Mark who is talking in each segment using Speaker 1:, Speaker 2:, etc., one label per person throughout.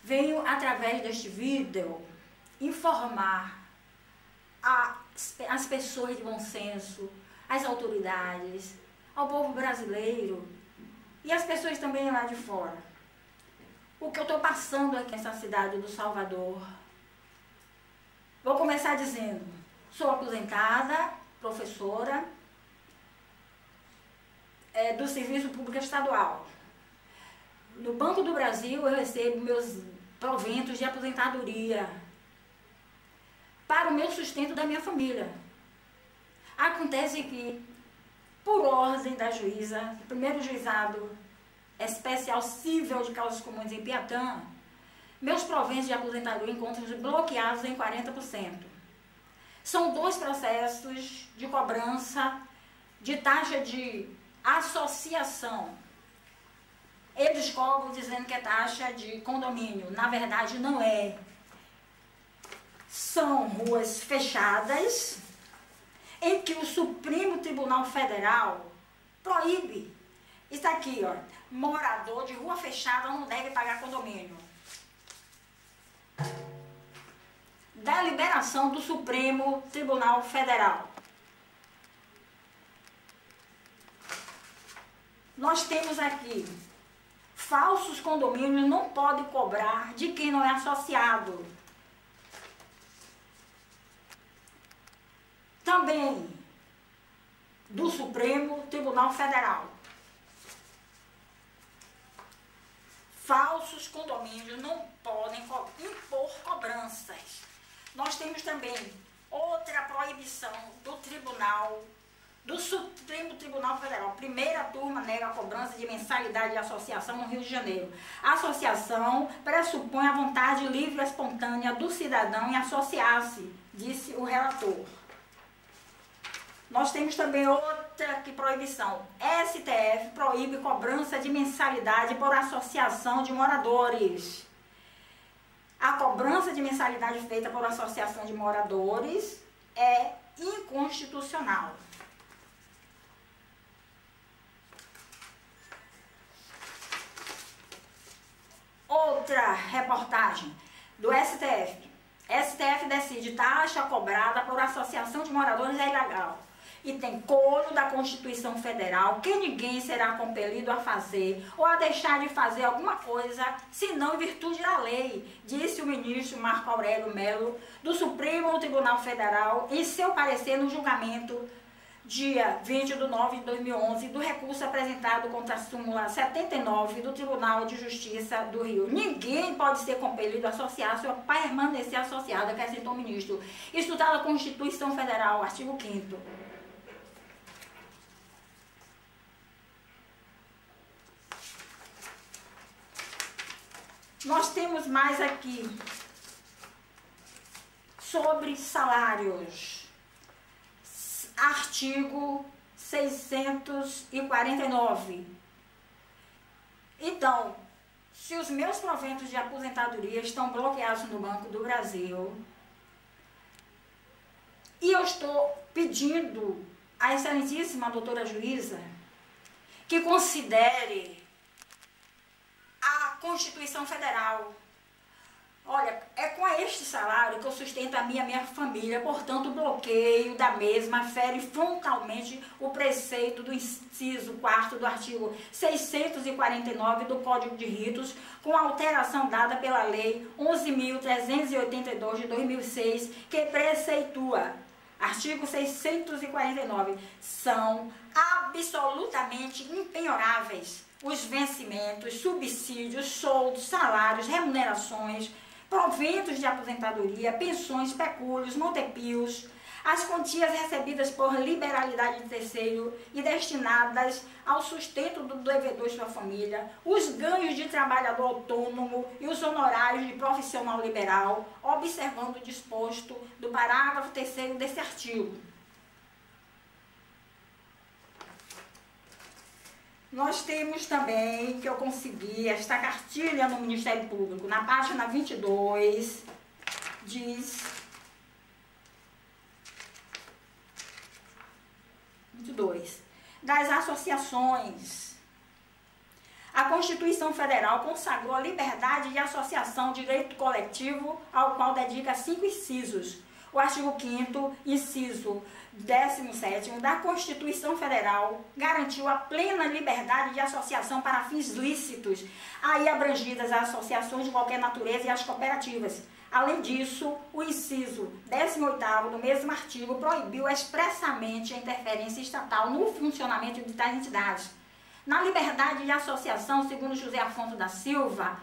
Speaker 1: Venho, através deste vídeo, informar as pessoas de bom senso, as autoridades, ao povo brasileiro e as pessoas também lá de fora. O que eu estou passando aqui nessa cidade do Salvador. Vou começar dizendo, sou aposentada, professora do Serviço Público Estadual. No Banco do Brasil eu recebo meus proventos de aposentadoria para o meu sustento da minha família. Acontece que, por ordem da juíza, do primeiro juizado especial cível de causas comuns em Piatã, meus proventos de aposentadoria encontram-se bloqueados em 40%. São 2 processos de cobrança de taxa de associação. Eles cobram dizendo que é taxa de condomínio. Na verdade, não é. São ruas fechadas em que o Supremo Tribunal Federal proíbe. Está aqui, ó. Morador de rua fechada não deve pagar condomínio. Da liberação do Supremo Tribunal Federal. Nós temos aqui, falsos condomínios não podem cobrar de quem não é associado. Também do Supremo Tribunal Federal. Falsos condomínios não podem impor cobranças. Nós temos também outra proibição do Supremo Tribunal Federal. Primeira turma nega a cobrança de mensalidade de associação no Rio de Janeiro. A associação pressupõe a vontade livre e espontânea do cidadão em associar-se, disse o relator. Nós temos também outra proibição. STF proíbe cobrança de mensalidade por associação de moradores. A cobrança de mensalidade feita por associação de moradores é inconstitucional. Outra reportagem do STF. STF decide taxa cobrada por associação de moradores é ilegal. E tem coro da Constituição Federal que ninguém será compelido a fazer ou a deixar de fazer alguma coisa, senão em virtude da lei, disse o ministro Marco Aurélio Mello, do Supremo Tribunal Federal, em seu parecer no julgamento, dia 20 de nove de 2011, do recurso apresentado contra a súmula 79 do Tribunal de Justiça do Rio. Ninguém pode ser compelido a associar-se ou a permanecer associado, acrescentou o ministro. Isso está na Constituição Federal, artigo 5º. Nós temos mais aqui sobre salários. Artigo 649. Então, se os meus proventos de aposentadoria estão bloqueados no Banco do Brasil e eu estou pedindo à excelentíssima doutora juíza que considere a Constituição Federal. Olha, é com este salário que eu sustento a minha família, portanto o bloqueio da mesma fere frontalmente o preceito do inciso 4º do artigo 649 do Código de Ritos, com a alteração dada pela Lei 11.382 de 2006, que preceitua, artigo 649, são absolutamente impenhoráveis os vencimentos, subsídios, soldos, salários, remunerações, proventos de aposentadoria, pensões, pecúlios, montepios, as quantias recebidas por liberalidade de terceiro e destinadas ao sustento do devedor e sua família, os ganhos de trabalhador autônomo e os honorários de profissional liberal, observando o disposto do parágrafo 3º desse artigo. Nós temos também, que eu consegui, esta cartilha no Ministério Público, na página 22, diz... 22. Das associações. A Constituição Federal consagrou a liberdade de associação, direito coletivo, ao qual dedica 5 incisos. O artigo 5º, inciso 17º da Constituição Federal garantiu a plena liberdade de associação para fins lícitos, aí abrangidas as associações de qualquer natureza e as cooperativas. Além disso, o inciso 18º do mesmo artigo proibiu expressamente a interferência estatal no funcionamento de tais entidades. Na liberdade de associação, segundo José Afonso da Silva,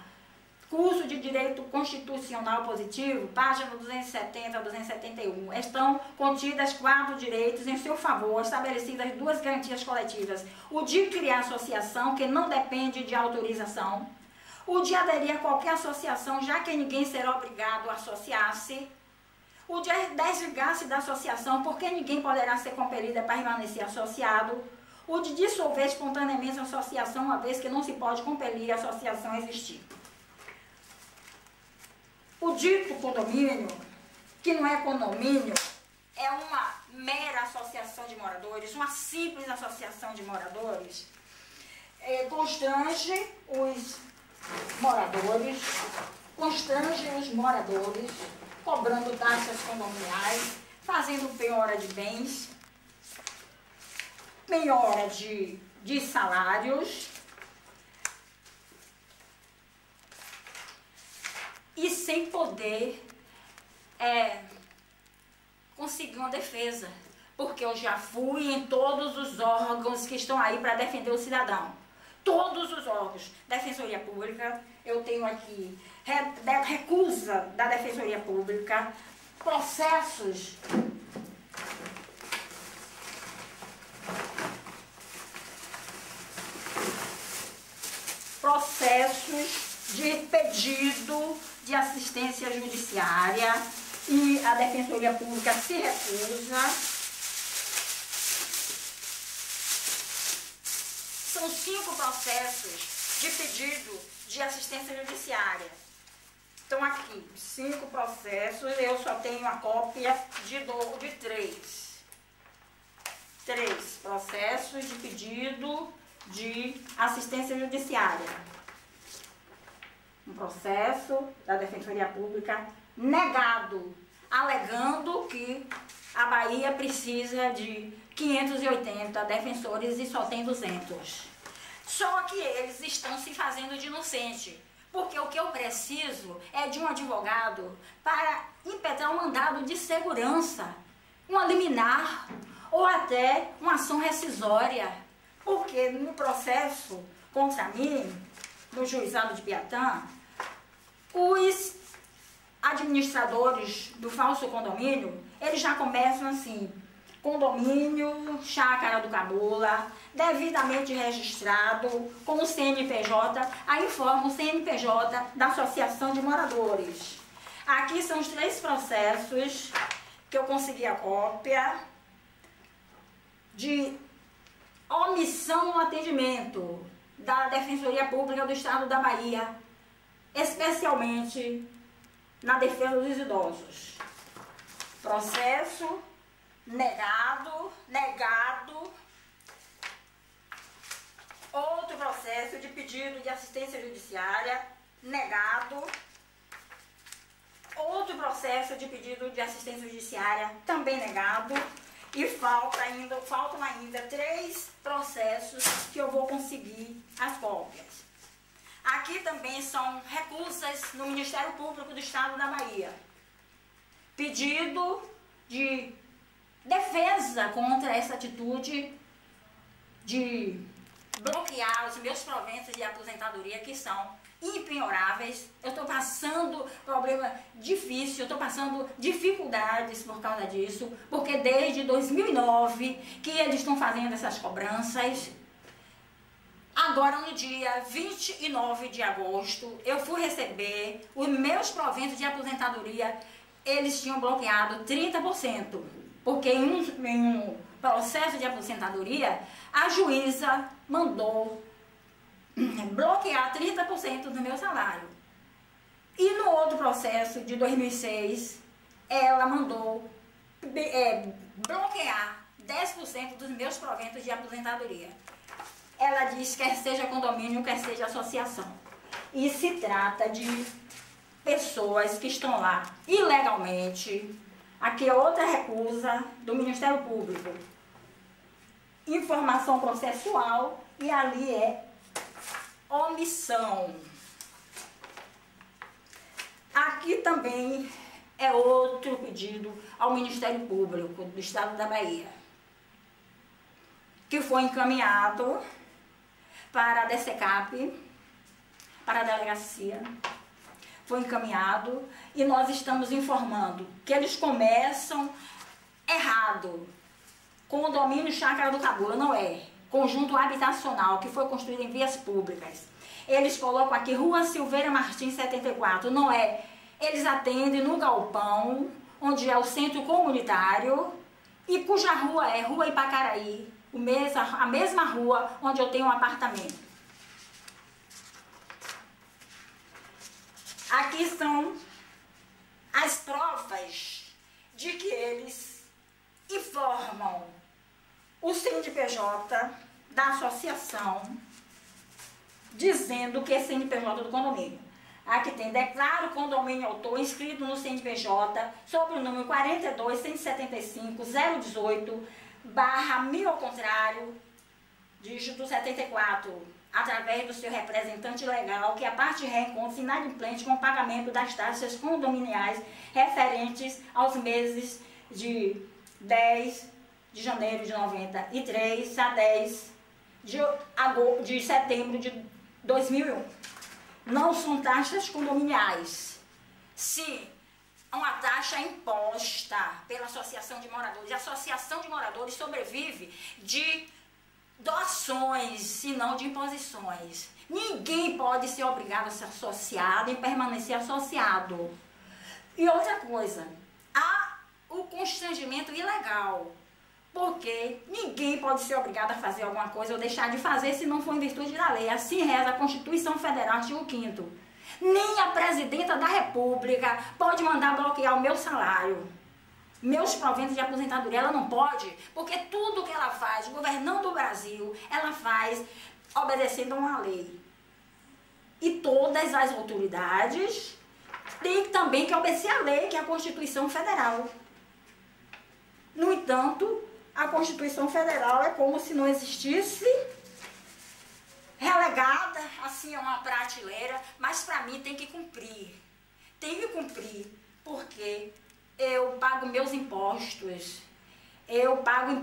Speaker 1: curso de Direito Constitucional Positivo, página 270 a 271, estão contidas 4 direitos em seu favor, estabelecidas 2 garantias coletivas. O de criar associação, que não depende de autorização. O de aderir a qualquer associação, já que ninguém será obrigado a associar-se. O de desligar-se da associação, porque ninguém poderá ser compelido a permanecer associado. O de dissolver espontaneamente a associação, uma vez que não se pode compelir a associação a existir. O dito condomínio, que não é condomínio, é uma mera associação de moradores, uma simples associação de moradores, constrange os moradores, cobrando taxas condominiais, fazendo penhora de bens, penhora de salários, e sem poder conseguir uma defesa, porque eu já fui em todos os órgãos que estão aí para defender o cidadão. Todos os órgãos, Defensoria Pública, eu tenho aqui recusa da Defensoria Pública, processos de pedido de assistência judiciária e a Defensoria Pública se recusa. São 5 processos de pedido de assistência judiciária. Estão aqui, 5 processos, eu só tenho a cópia de 3. 3 processos de pedido de assistência judiciária. Um processo da Defensoria Pública negado, alegando que a Bahia precisa de 580 defensores e só tem 200. Só que eles estão se fazendo de inocente, porque o que eu preciso é de um advogado para impetrar um mandado de segurança, uma liminar ou até uma ação rescisória, porque no processo contra mim, no juizado de Piatã, os administradores do falso condomínio, eles já começam assim: condomínio Chácara do Cabula, devidamente registrado com o CNPJ, aí informa o CNPJ da Associação de Moradores. Aqui são os 3 processos que eu consegui a cópia de omissão no atendimento da Defensoria Pública do Estado da Bahia, especialmente na defesa dos idosos. Processo negado. Outro processo de pedido de assistência judiciária, negado. Outro processo de pedido de assistência judiciária, também negado. E faltam ainda 3 processos que eu vou conseguir as cópias. Aqui também são recusas no Ministério Público do Estado da Bahia. Pedido de defesa contra essa atitude de bloquear os meus proventos de aposentadoria, que são impenhoráveis. Eu estou passando problema difícil, eu estou passando dificuldades por causa disso, porque desde 2009 que eles estão fazendo essas cobranças. Agora, no dia 29 de agosto, eu fui receber os meus proventos de aposentadoria. Eles tinham bloqueado 30%, porque em um processo de aposentadoria, a juíza mandou bloquear 30% do meu salário. E no outro processo de 2006, ela mandou bloquear 10% dos meus proventos de aposentadoria. ela diz quer seja condomínio, quer seja associação. E se trata de pessoas que estão lá ilegalmente. Aqui é outra recusa do Ministério Público. Informação processual e ali é omissão. Aqui também é outro pedido ao Ministério Público do Estado da Bahia, que foi encaminhado para a DSECAP, para a delegacia, foi encaminhado e nós estamos informando que eles começam errado. Condomínio Chácara do Cabula, não é. Conjunto habitacional que foi construído em vias públicas. Eles colocam aqui Rua Silveira Martins 74, não é. Eles atendem no galpão, onde é o centro comunitário, e cuja rua é Rua Ipacaraí, a mesma rua onde eu tenho um apartamento. Aqui são as provas de que eles informam o CNPJ da associação, dizendo que é CNPJ do condomínio. Aqui tem, declaro o condomínio autor inscrito no CNPJ sobre o número 42.175.018/1000 ao contrário, dígito 74, através do seu representante legal, que a parte ré encontra-se inadimplente com o pagamento das taxas condominiais referentes aos meses de 10 de janeiro de 93 a 10 de setembro de 2001. Não são taxas condominiais. Sim, uma taxa imposta pela Associação de Moradores. A Associação de Moradores sobrevive de doações e não de imposições. Ninguém pode ser obrigado a ser associado e permanecer associado. E outra coisa, há o constrangimento ilegal. Porque ninguém pode ser obrigado a fazer alguma coisa ou deixar de fazer se não for em virtude da lei. Assim reza a Constituição Federal, artigo 5º. Nem a presidenta da República pode mandar bloquear o meu salário, meus proventos de aposentadoria. Ela não pode, porque tudo que ela faz, governando o Brasil, ela faz obedecendo a uma lei. E todas as autoridades têm também que obedecer a lei, que é a Constituição Federal. No entanto, a Constituição Federal é como se não existisse, relegada assim a uma prateleira, mas para mim tem que cumprir. Tem que cumprir, porque eu pago meus impostos, eu pago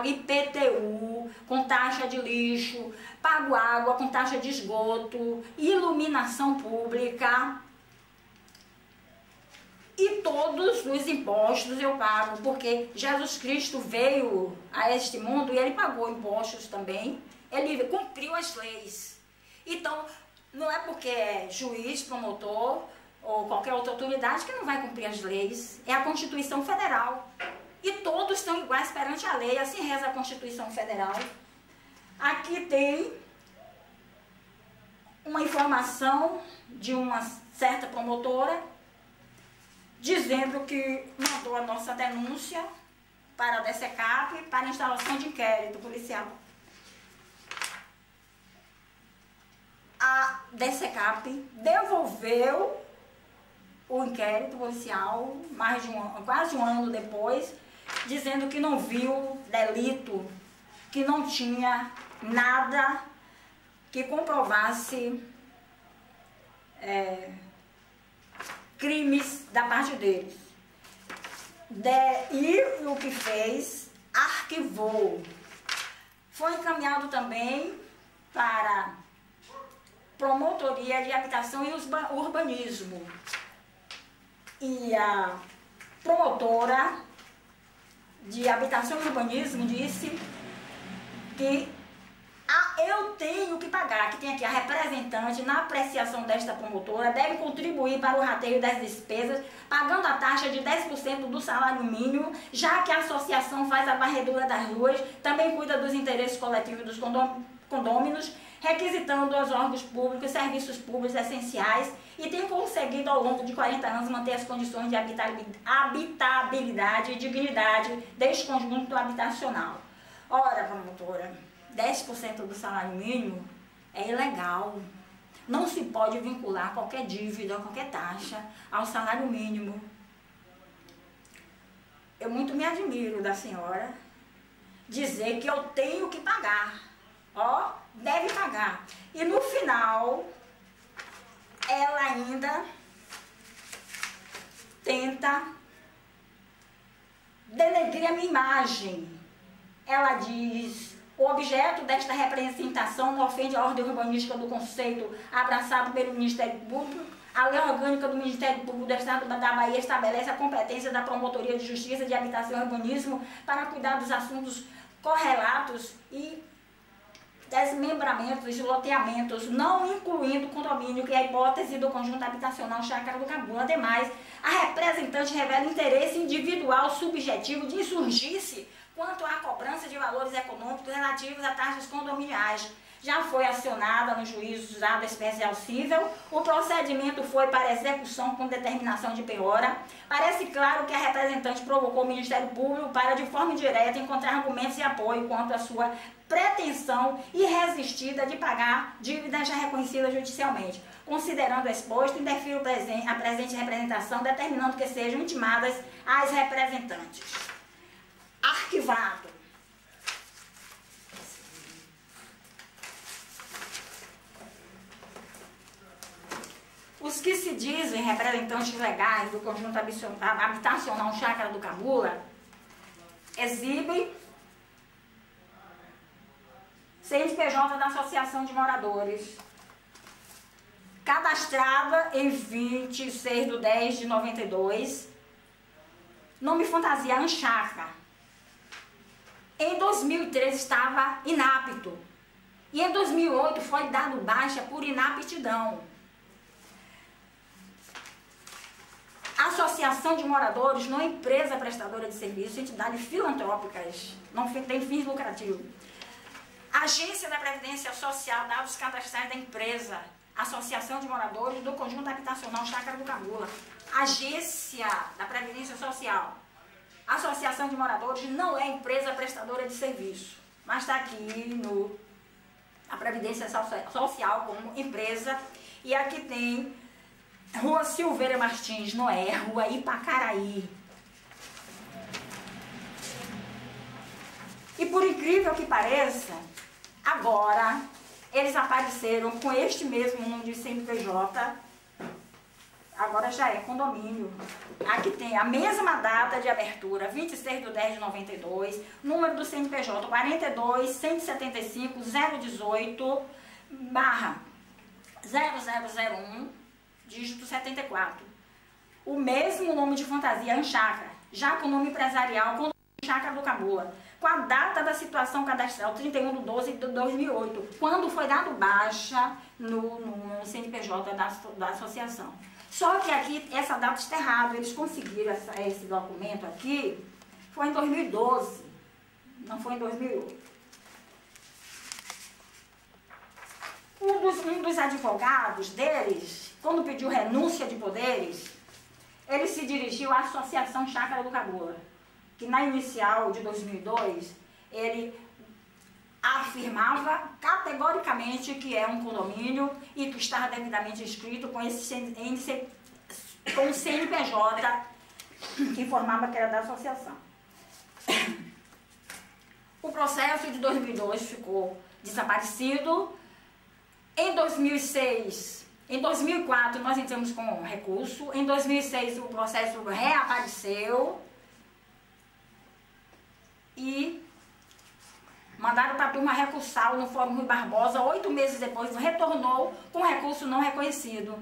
Speaker 1: IPTU com taxa de lixo, pago água com taxa de esgoto, iluminação pública. E todos os impostos eu pago, porque Jesus Cristo veio a este mundo e ele pagou impostos também. Ele cumpriu as leis. Então, não é porque é juiz, promotor ou qualquer outra autoridade que não vai cumprir as leis. É a Constituição Federal. E todos são iguais perante a lei. Assim reza a Constituição Federal. Aqui tem uma informação de uma certa promotora dizendo que mandou a nossa denúncia para a DSECAP para instalação de inquérito policial. A DSECAP devolveu o inquérito policial quase um ano depois, dizendo que não viu delito, que não tinha nada que comprovasse crimes da parte deles. E o que fez, arquivou. Foi encaminhado também para Promotoria de Habitação e Urbanismo. E a promotora de Habitação e Urbanismo disse que eu tenho que pagar, que tem aqui a representante na apreciação desta promotora, deve contribuir para o rateio das despesas, pagando a taxa de 10% do salário mínimo, já que a associação faz a varredura das ruas, também cuida dos interesses coletivos dos condôminos, requisitando aos órgãos públicos serviços públicos essenciais e tem conseguido ao longo de 40 anos manter as condições de habitabilidade e dignidade deste conjunto habitacional. Ora, promotora, 10% do salário mínimo é ilegal. Não se pode vincular qualquer dívida, qualquer taxa ao salário mínimo. Eu muito me admiro da senhora dizer que eu tenho que pagar. Ó, deve pagar. E no final, ela ainda tenta denegrir a minha imagem. Ela diz: o objeto desta representação não ofende a ordem urbanística do conceito abraçado pelo Ministério Público. A lei orgânica do Ministério Público do Estado da Bahia estabelece a competência da Promotoria de Justiça de Habitação e Urbanismo para cuidar dos assuntos correlatos e desmembramentos e loteamentos, não incluindo o condomínio, que é a hipótese do conjunto habitacional Chácara do Cabula. Ademais, a representante revela interesse individual subjetivo de insurgir-se quanto à cobrança de valores econômicos relativos a taxas condominiais. Já foi acionada no juizado especial cível, o procedimento foi para execução com determinação de penhora. Parece claro que a representante provocou o Ministério Público para, de forma indireta, encontrar argumentos de apoio quanto à sua pretensão irresistida de pagar dívidas já reconhecidas judicialmente. Considerando o exposto, interfiro a presente representação, determinando que sejam intimadas as representantes. Arquivado. Os que se dizem representantes legais do conjunto habitacional Chácara do Cabula exibem CNPJ da Associação de Moradores, cadastrada em 26/10/92, nome fantasia Anchaca. Em 2013 estava inapto e em 2008 foi dado baixa por inaptidão. Associação de Moradores não é empresa prestadora de serviços, entidades filantrópicas, não tem fins lucrativos. Agência da Previdência Social, dados cadastrais da empresa, Associação de Moradores do Conjunto Habitacional Chácara do Cabula. Agência da Previdência Social. Associação de Moradores não é empresa prestadora de serviço, mas está aqui no a Previdência Social como empresa. E aqui tem Rua Silveira Martins, Noé, Rua Ipacaraí. E por incrível que pareça, agora eles apareceram com este mesmo número de CNPJ, agora já é condomínio. Aqui tem a mesma data de abertura, 26/10/92, número do CNPJ 42-175-018/0001, dígito 74. O mesmo nome de fantasia, Anchaca, já com o nome empresarial, com o nome Chácara do Cabula, com a data da situação cadastral 31/12/2008, quando foi dado baixa no CNPJ da associação. Só que aqui essa data está errada, eles conseguiram esse documento aqui, foi em 2012, não foi em 2008. Um dos advogados deles, quando pediu renúncia de poderes, ele se dirigiu à Associação Chácara do Cabula, que na inicial de 2002, ele afirmava categoricamente que é um condomínio e que estava devidamente inscrito com esse índice, com o CNPJ que informava que era da associação. O processo de 2002 ficou desaparecido. Em 2006, em 2004 nós entramos com recurso, em 2006 o processo reapareceu e mandaram para a turma recursal no Fórum Rui Barbosa, 8 meses depois retornou com recurso não reconhecido.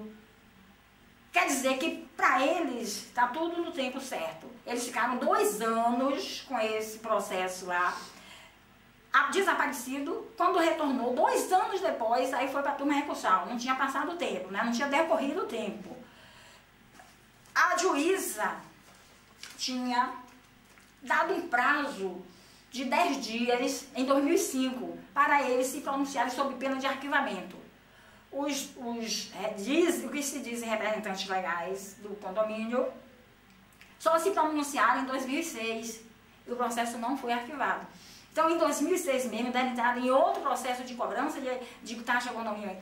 Speaker 1: Quer dizer que para eles está tudo no tempo certo. Eles ficaram 2 anos com esse processo lá, desaparecido. Quando retornou, 2 anos depois, aí foi para a turma recursal. Não tinha passado o tempo, né? Não tinha decorrido o tempo. A juíza tinha dado um prazo de 10 dias em 2005 para eles se pronunciarem sob pena de arquivamento. O que se dizem representantes legais do condomínio só se pronunciaram em 2006 e o processo não foi arquivado. Então, em 2006 mesmo, deram entrada em outro processo de cobrança de taxa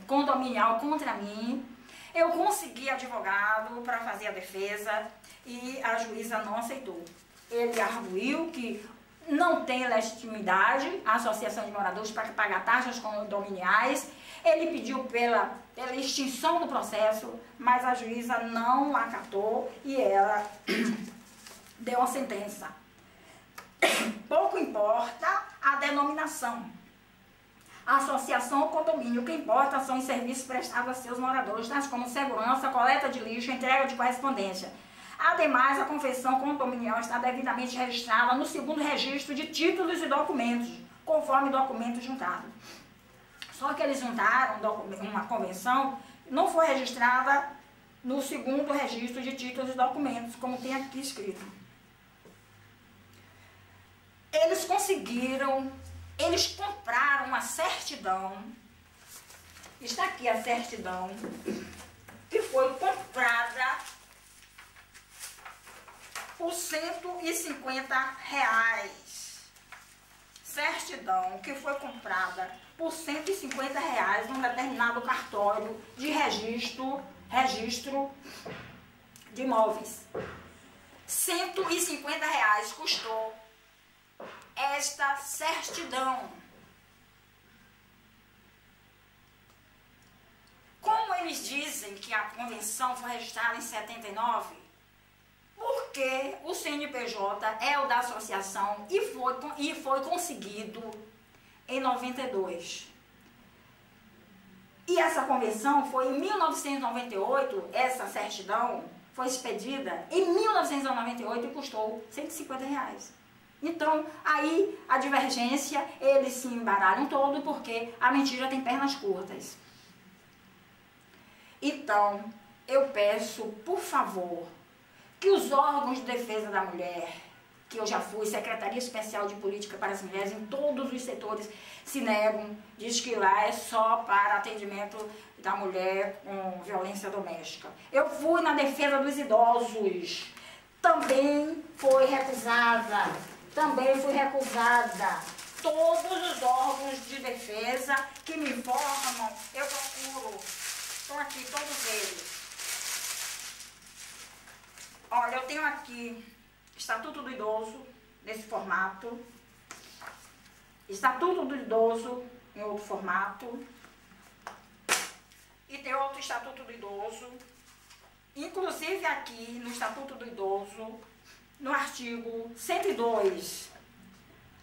Speaker 1: condominial contra mim. Eu consegui advogado para fazer a defesa e a juíza não aceitou. Ele arguiu que não tem legitimidade a associação de moradores para pagar taxas condominiais. Ele pediu pela extinção do processo, mas a juíza não acatou e ela deu a sentença. Pouco importa a denominação. A associação ou condomínio, o que importa são os serviços prestados a seus moradores, tais como segurança, coleta de lixo, entrega de correspondência. Ademais, a convenção condominial está devidamente registrada no segundo registro de títulos e documentos, conforme documento juntado. Só que eles juntaram uma convenção, não foi registrada no segundo registro de títulos e documentos, como tem aqui escrito. Eles conseguiram, eles compraram uma certidão, está aqui a certidão, que foi comprada por R$150. Certidão que foi comprada por R$150 num determinado cartório de registro de imóveis. R$150 custou esta certidão. Como eles dizem que a convenção foi registrada em 79, porque o CNPJ é o da associação e foi conseguido em 92. E essa convenção foi em 1998, essa certidão foi expedida em 1998 e custou R$150. Então, aí a divergência, eles se embaralham todo porque a mentira tem pernas curtas. Então, eu peço, por favor, que os órgãos de defesa da mulher, que eu já fui, Secretaria Especial de Política para as Mulheres, em todos os setores, se negam, diz que lá é só para atendimento da mulher com violência doméstica. Eu fui na defesa dos idosos, também foi recusada. Todos os órgãos de defesa que me informam, eu procuro. Estão aqui todos eles. Olha, eu tenho aqui Estatuto do Idoso, nesse formato. Estatuto do Idoso, em outro formato. E tem outro Estatuto do Idoso. Inclusive aqui, no Estatuto do Idoso, no artigo 102.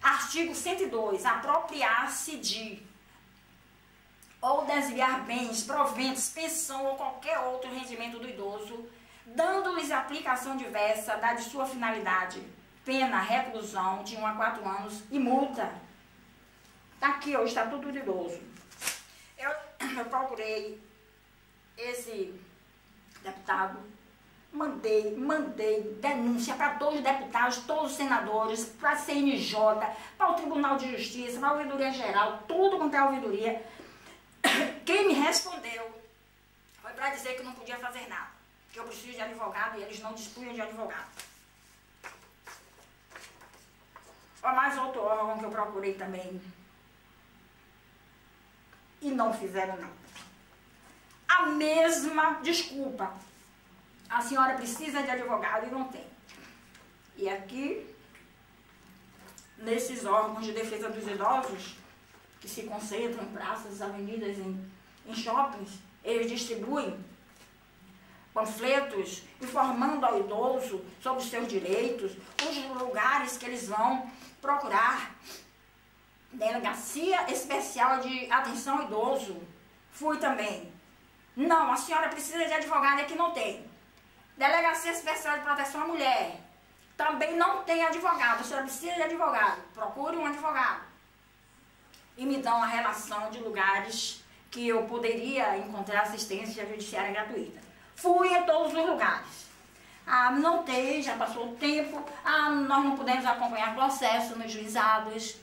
Speaker 1: Artigo 102. Apropriar-se de ou desviar bens, proventos, pensão ou qualquer outro rendimento do idoso, dando-lhes aplicação diversa da de sua finalidade, pena, reclusão de 1 a 4 anos e multa. Está aqui o Estatuto do Idoso. Eu procurei esse deputado, mandei denúncia para todos os deputados, todos os senadores, para a CNJ, para o Tribunal de Justiça, para a Ouvidoria Geral, tudo quanto é a ouvidoria. Quem me respondeu foi para dizer que não podia fazer nada, que eu preciso de advogado e eles não dispunham de advogado. Mais outro órgão que eu procurei também e não fizeram nada. A mesma desculpa. A senhora precisa de advogado e não tem. E aqui, nesses órgãos de defesa dos idosos, que se concentram em praças, avenidas, em shoppings, eles distribuem panfletos informando ao idoso sobre os seus direitos, os lugares que eles vão procurar. Delegacia Especial de Atenção ao Idoso. Fui também. Não, a senhora precisa de advogado e aqui não tem. Delegacia Especial de Proteção à Mulher. Também não tem advogado. A senhora precisa de advogado. Procure um advogado. E me dão a relação de lugares que eu poderia encontrar assistência judiciária gratuita. Fui em todos os lugares. Não tem, já passou o tempo. Nós não podemos acompanhar o processo nos juizados.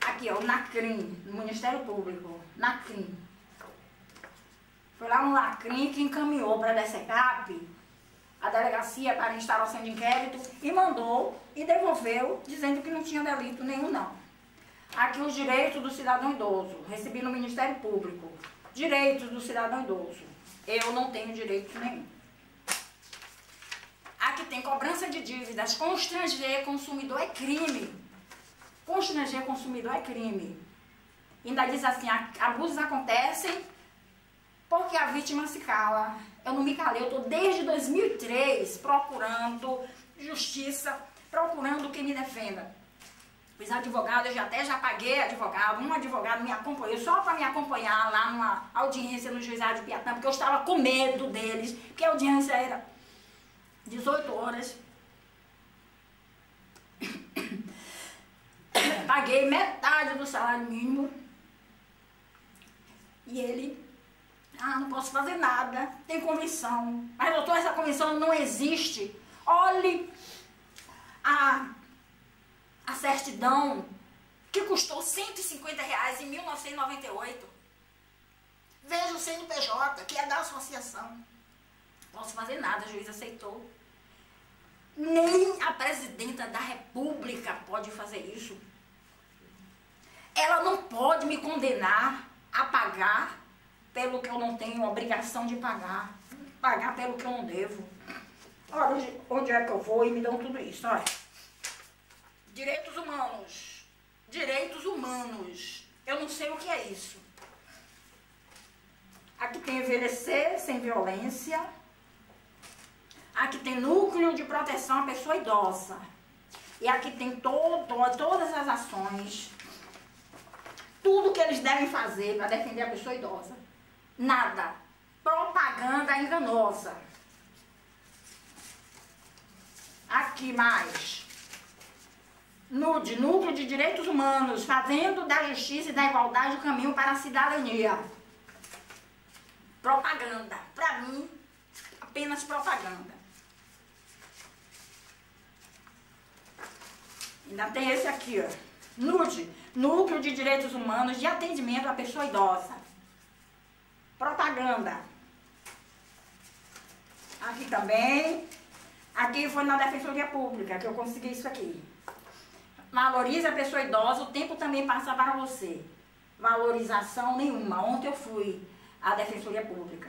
Speaker 1: Aqui, ó, o NACRIM, no Ministério Público. NACRIM. Foi lá no NACRIM que encaminhou para a DSECAP a delegacia para instalação de inquérito e mandou e devolveu, dizendo que não tinha delito nenhum, não. Aqui os direitos do cidadão idoso, recebi no Ministério Público. Direitos do cidadão idoso. Eu não tenho direito nenhum. Aqui tem cobrança de dívidas. Constranger consumidor é crime. Constranger consumidor é crime. Ainda diz assim, abusos acontecem porque a vítima se cala. Eu não me calei, eu estou desde 2003 procurando justiça, procurando quem me defenda. Os advogados, eu até já paguei advogado, um advogado me acompanhou só para me acompanhar lá numa audiência no juizado de Piatã, porque eu estava com medo deles, porque a audiência era 18 horas. Paguei metade do salário mínimo. E ele, não posso fazer nada, tem convenção. Mas doutor, essa convenção não existe. Olhe a certidão, que custou R$150 em 1998. Veja o CNPJ, que é da associação. Não posso fazer nada, a juiz aceitou. Nem a presidenta da República pode fazer isso. Ela não pode me condenar a pagar pelo que eu não tenho obrigação de pagar. Pagar pelo que eu não devo. Olha onde é que eu vou e me dão tudo isso, olha. Direitos humanos. Direitos humanos. Eu não sei o que é isso. Aqui tem envelhecer sem violência. Aqui tem núcleo de proteção à pessoa idosa. E aqui tem todas as ações. Tudo que eles devem fazer para defender a pessoa idosa. Nada. Propaganda enganosa. Aqui mais. NUD, Núcleo de Direitos Humanos, fazendo da justiça e da igualdade o caminho para a cidadania. Propaganda. Para mim, apenas propaganda. Ainda tem esse aqui, ó. NUD, Núcleo de Direitos Humanos de Atendimento à Pessoa Idosa. Propaganda. Aqui também. Aqui foi na Defensoria Pública que eu consegui isso aqui. Valorize a pessoa idosa, o tempo também passa para você. Valorização nenhuma. Ontem eu fui à Defensoria Pública.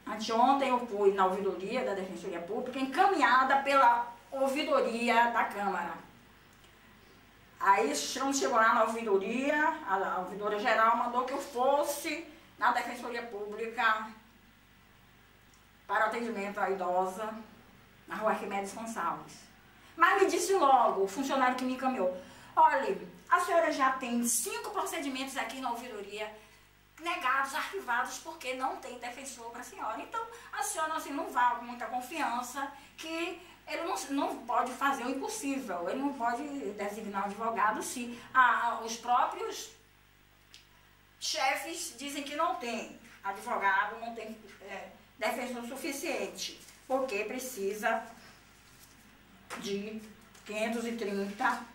Speaker 1: Anteontem eu fui na ouvidoria da Defensoria Pública, encaminhada pela ouvidoria da Câmara. Aí quando chegou lá na ouvidoria, a ouvidora geral mandou que eu fosse na Defensoria Pública para atendimento à idosa na Rua Arquimedes Gonçalves. Mas me disse logo, o funcionário que me encaminhou, olha, a senhora já tem 5 procedimentos aqui na ouvidoria negados, arquivados, porque não tem defensor para a senhora. Então, a senhora assim, não vá com muita confiança que ele não pode fazer o impossível, ele não pode designar um advogado se os próprios chefes dizem que não tem advogado, não tem defensor suficiente, porque precisa de 530.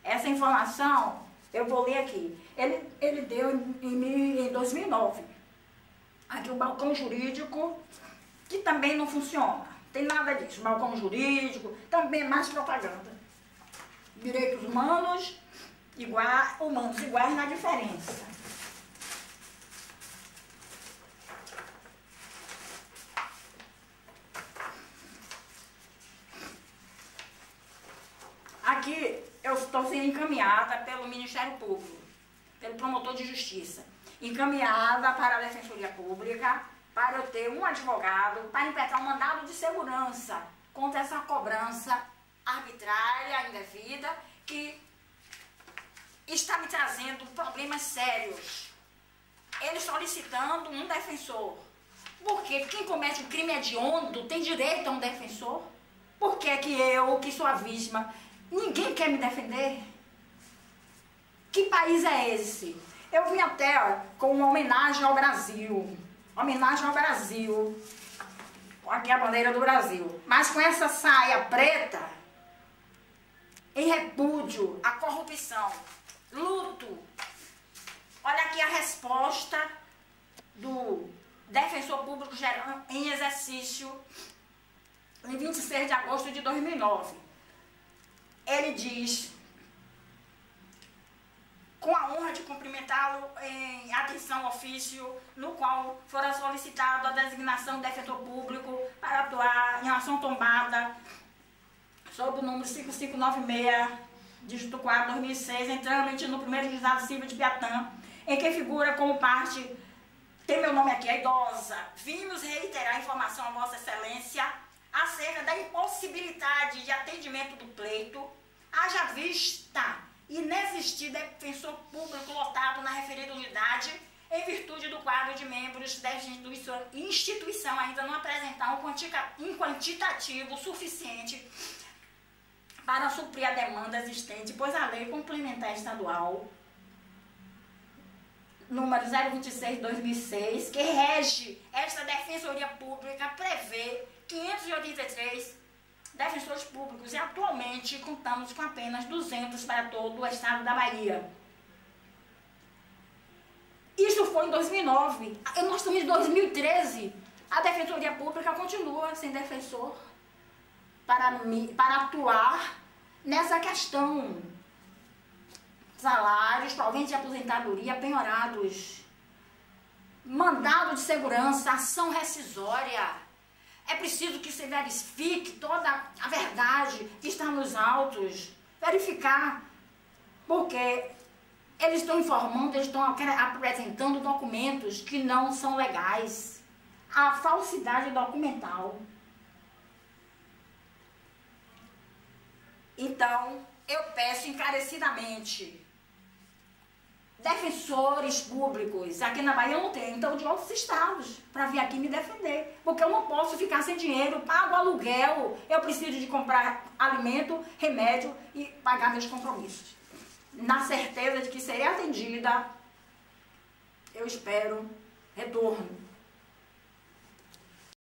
Speaker 1: Essa informação, eu vou ler aqui. Ele deu em 2009. Aqui o balcão jurídico, que também não funciona. Tem nada disso. Balcão jurídico, também mais propaganda. Direitos humanos iguais na diferença. Aqui eu estou sendo encaminhada pelo Ministério Público, pelo promotor de justiça, encaminhada para a Defensoria Pública, para eu ter um advogado, para impetrar um mandado de segurança contra essa cobrança arbitrária, indevida, que está me trazendo problemas sérios. Ele solicitando um defensor. Porque quem comete um crime hediondo tem direito a um defensor? Por que eu, que sou a vítima, ninguém quer me defender? Que país é esse? Eu vim até com uma homenagem ao Brasil. Homenagem ao Brasil. Aqui a bandeira do Brasil. Mas com essa saia preta, em repúdio à corrupção. Luto. Olha aqui a resposta do Defensor Público Geral em exercício em 26 de agosto de 2009. Ele diz, com a honra de cumprimentá-lo em atenção ao ofício, no qual fora solicitado a designação de defensor público para atuar em ação tombada sob o número 5596, dígito 4, 2006, em trâmite no primeiro juizado civil de Piatã, em que figura como parte, tem meu nome aqui, a idosa. Vimos reiterar a informação a Vossa Excelência acerca da impossibilidade de atendimento do pleito, haja vista inexistir defensor público lotado na referida unidade, em virtude do quadro de membros desta instituição ainda não apresentar um quantitativo suficiente para suprir a demanda existente, pois a lei complementar estadual número 026/2006, que rege esta defensoria pública, prevê 583 defensores públicos e atualmente contamos com apenas 200 para todo o estado da Bahia. Isso foi em 2009. Nós estamos em 2013. A defensoria pública continua sem defensor para atuar nessa questão. Salários, proventes de aposentadoria, penhorados, mandado de segurança, ação rescisória. É preciso que se verifique toda a verdade que está nos autos, verificar, porque eles estão informando, eles estão apresentando documentos que não são legais. A falsidade documental. Então, eu peço encarecidamente, defensores públicos, aqui na Bahia eu não tenho, então de outros estados, para vir aqui me defender, porque eu não posso ficar sem dinheiro, pago aluguel, eu preciso de comprar alimento, remédio e pagar meus compromissos. Na certeza de que serei atendida, eu espero retorno.